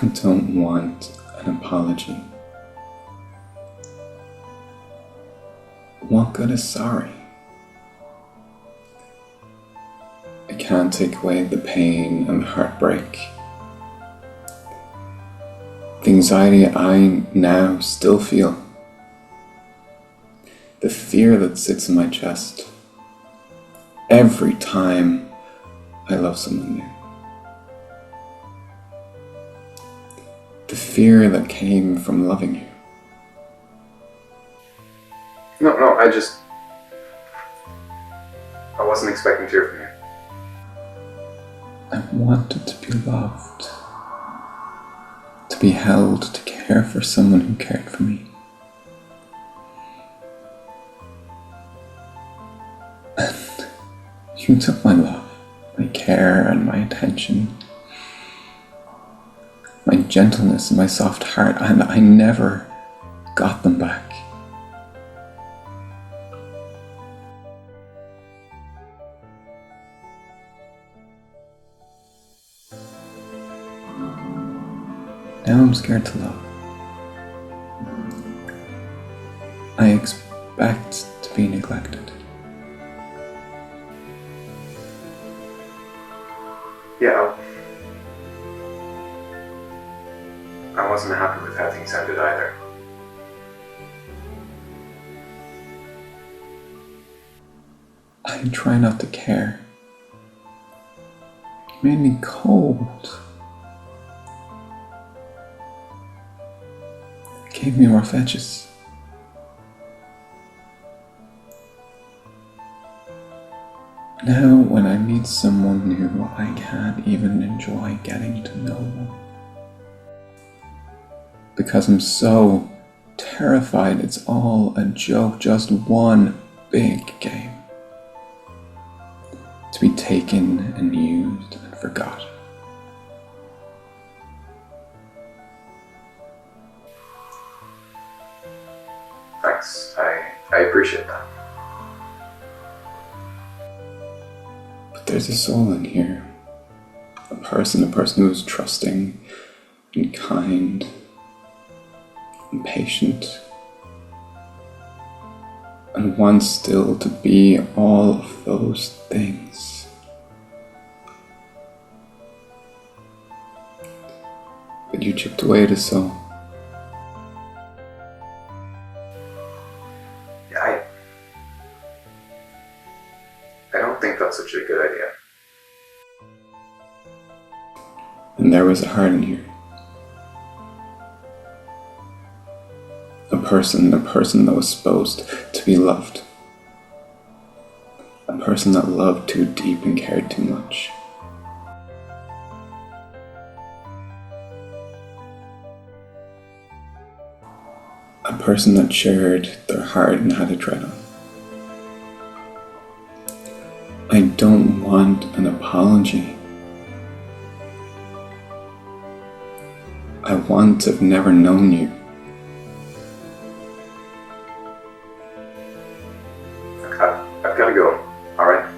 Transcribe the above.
I don't want an apology. What good is sorry? I can't take away the pain and the heartbreak. The anxiety I now still feel. The fear that sits in my chest every time I love someone new. The fear that came from loving you. No, I wasn't expecting to hear from you. I wanted to be loved, to be held, to care for someone who cared for me. And you took my love, my care and my attention, my gentleness and my soft heart, and I never got them back. Now I'm scared to love. I expect to be neglected. Yeah, I wasn't happy with how things ended either. I try not to care. You made me cold. Gave me rough edges. Now when I meet someone new, I can't even enjoy getting to know them. Because I'm so terrified it's all a joke, just one big game. To be taken and used and forgotten. Thanks, I appreciate that. But there's a soul in here. A person who is trusting and kind and patient and wants still to be all of those things. But you chipped away at his soul. Yeah, I don't think that's such a good idea. And there was a heart in here. A person that was supposed to be loved. A person that loved too deep and cared too much. A person that shared their heart and had to tread on. I don't want an apology. I want to have never known you. I've got to go, alright?